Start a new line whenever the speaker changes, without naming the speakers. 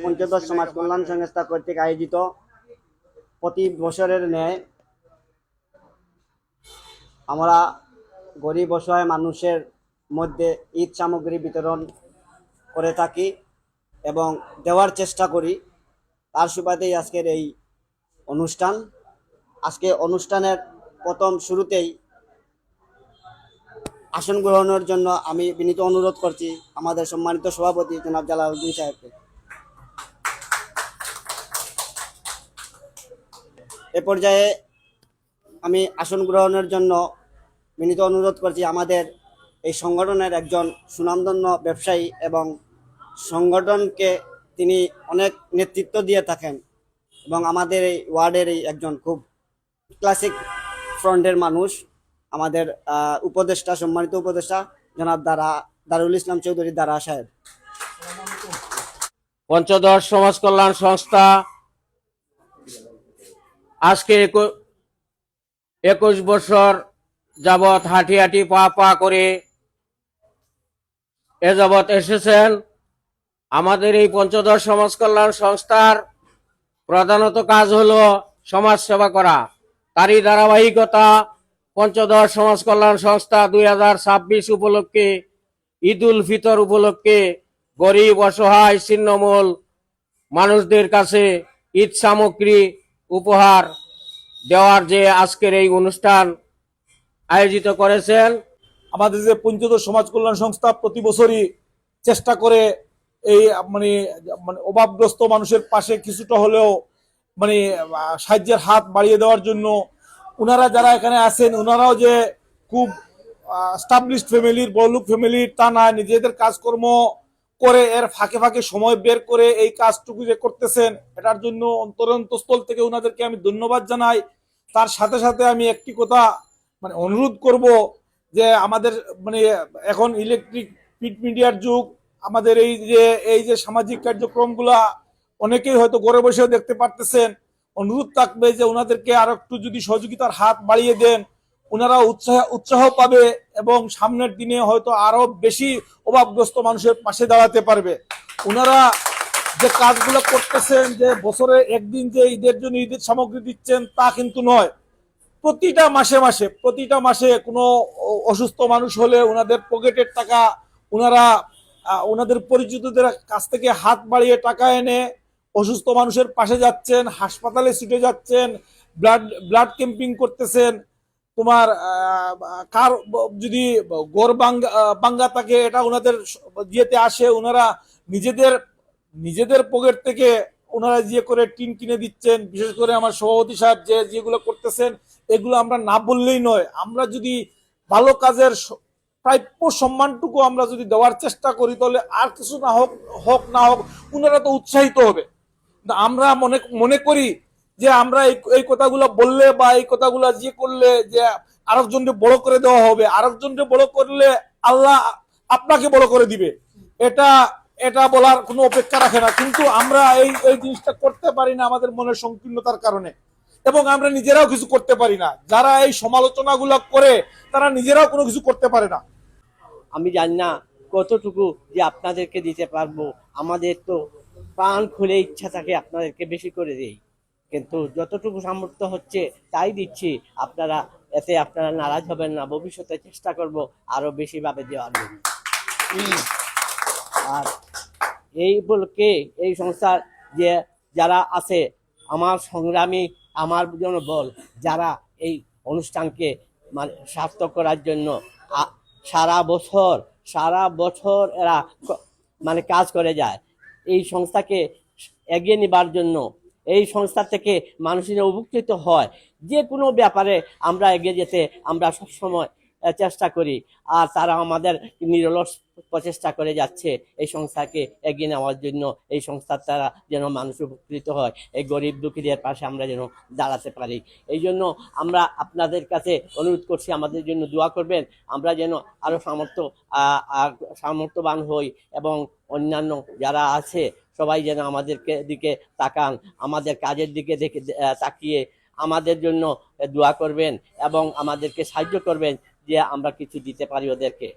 পঞ্চদশ সমাজ কল্যাণ সংস্থা কর্তৃক আয়োজিত প্রতি বছরের ন্যায় আমরা গরিব অসহায় মানুষের মধ্যে ঈদ সামগ্রী বিতরণ করে থাকি এবং দেওয়ার চেষ্টা করি। তার সুবাদেই আজকের এই অনুষ্ঠান। আজকে অনুষ্ঠানের প্রথম শুরুতেই আসন গ্রহণের জন্য আমি বিনীত অনুরোধ করছি আমাদের সম্মানিত সভাপতি জনাব জালালউদ্দিন সাহেবকে। এ পর্যায়ে আমি আসন গ্রহণের জন্য বিনীত অনুরোধ করছি আমাদের এই সংগঠনের একজন সুনামধন্য ব্যবসায়ী এবং সংগঠনকে তিনি অনেক নেতৃত্ব দিয়ে থাকেন এবং আমাদের এই ওয়ার্ডের এই একজন খুব ক্লাসিক ফ্রন্টের মানুষ, আমাদের উপদেষ্টা, সম্মানিত উপদেষ্টা জনাব দারুল ইসলাম চৌধুরী দারা সাহেব।
পঞ্চদশ সমাজ কল্যাণ সংস্থা আজকে 21 বছর যাবৎ হাঁটি হাঁটি পা পা করে এ যাবৎ এসেছেন। আমাদের এই পঞ্চদশ সমাজ কল্যাণ সংস্থার প্রধানত কাজ হলো সমাজ সেবা করা। তারই ধারাবাহিকতা পঞ্চদশ সমাজ কল্যাণ সংস্থা 2026 উপলক্ষে ঈদ উল ফিতর উপলক্ষে গরিব অসহায় ছিন্নমূল মানুষদের কাছে ঈদ সামগ্রী উপহার দেওয়ার যে আজকের এই অনুষ্ঠান আয়োজিত করেছেন।
আমাদের যে পঞ্চদশ সমাজ কল্যাণ সংস্থা প্রতি বছরই চেষ্টা করে এই মানে অভাবগ্রস্ত মানুষের পাশে কিছুটা হলেও সাহায্যের হাত বাড়িয়ে দেওয়ার জন্য। ওনারা যারা এখানে আছেন ওনারাও যে খুব স্টাবলিশড ফ্যামিলির, বড়লোক ফ্যামিলির তা না, নিজেদের কাজকর্ম করে এর ফাঁকে ফাঁকে সময় বের করে এই কাজটুকু যে করতেছেন এটার জন্য অন্তরস্থল থেকে ওনাদেরকে আমি ধন্যবাদ জানাই। তার সাথে সাথে আমি একটি কথা অনুরোধ করব যে আমাদের এখন ইলেকট্রিক প্রিন্ট মিডিয়ার যুগ। আমাদের এই যে সামাজিক কার্যক্রমগুলা অনেকেই হয়তো ঘরে বসেও দেখতে পারতেছেন। অনুরোধ থাকবে যে ওনাদেরকে আর একটু যদি সহযোগিতার হাত বাড়িয়ে দেন ওনারা উৎসাহ পাবে এবং সামনের দিনে হয়তো আরো বেশি অভাবগ্রস্ত মানুষের পাশে দাঁড়াতে পারবে। ওনারা যে কাজগুলো করতেছেন, যে বছরে একদিন যে ঈদের জন্য ঈদের সামগ্রী দিচ্ছেন তা কিন্তু নয়। প্রতিটা মাসে কোনো অসুস্থ মানুষ হলে ওনাদের পকেটের টাকা ওনারা ওনাদের পরিচিতদের কাছ থেকে হাত বাড়িয়ে টাকা এনে অসুস্থ মানুষের পাশে যাচ্ছেন, হাসপাতালে ছুটে যাচ্ছেন, ব্লাড ক্যাম্পিং করতেছেন। তোমার কার যদি গড় বাঙ্গা থাকে এটা ওনাদের ইয়েতে আসে, ওনারা নিজেদের পকেট থেকে ওনারা যে করে টিন কিনে দিচ্ছেন। বিশেষ করে আমার সভাপতি সাহেব যেগুলো করতেছেন এগুলো আমরা না বললেই নয়। আমরা যদি ভালো কাজের প্রাপ্য সম্মানটুকু আমরা যদি দেওয়ার চেষ্টা করি তাহলে আর কিছু না হোক ওনারা তো উৎসাহিত হবে। আমরা মনে করি যে আমরা এই কথাগুলো বললে বা এই কথাগুলো যে করলে যে আরেকজনকে বড় করে দেওয়া হবে, আরেকজনকে বড় করলে আল্লাহ আপনাকে বড় করে দিবে, এটা বলার কোনো অপেক্ষা রাখে না। কিন্তু আমরা এই জিনিসটা করতে পারি না আমাদের মনের সংকীর্ণতার কারণে, এবং আমরা নিজেরাও কিছু করতে পারি না। যারা এই সমালোচনাগুলো করে তারা নিজেরাও কোনো কিছু করতে পারে না।
আমি জানি না কতটুকু যে আপনাদেরকে দিতে পারবো। আমাদের তো প্রাণ খুলে ইচ্ছা থাকে আপনাদেরকে বেশি করে দেই, কিন্তু যতটুকু সামর্থ্য হচ্ছে তাই দিচ্ছি। আপনারা নারাজ হবেন না। ভবিষ্যতে চেষ্টা করব আরো বেশি ভাবে দেওয়ার জন্য। আর এই উপলক্ষে এই সংস্থার যে যারা আছে আমার সংগ্রামী, আমার জন্য বল, যারা এই অনুষ্ঠানকে সার্থক করার জন্য সারা বছর এরা কাজ করে যায় এই সংস্থাকে এগিয়ে নেবার জন্য। এই সংস্থা থেকে মানুষের উপকৃত হয়, যে কোনো ব্যাপারে আমরা এগিয়ে যেতে আমরা সবসময় চেষ্টা করি। আর তারা আমাদের নিরলস প্রচেষ্টা করে যাচ্ছে এই সংস্থাকে এগিয়ে নেওয়ার জন্য। এই সংস্থার দ্বারা যেন মানুষ উপকৃত হয়, এই গরিব দুঃখীদের পাশে আমরা যেন দাঁড়াতে পারি। এই জন্য আমরা আপনাদের কাছে অনুরোধ করছি আমাদের জন্য দোয়া করবেন। আমরা যেন আরো সামর্থ্যবান হই এবং অন্যান্য যারা আছে সবাই যেন আমাদেরকে দিকে তাকান, আমাদের কাজের দিকে তাকিয়ে আমাদের জন্য দোয়া করবেন এবং আমাদেরকে সাহায্য করবেন যে আমরা কিছু দিতে পারি ওদেরকে।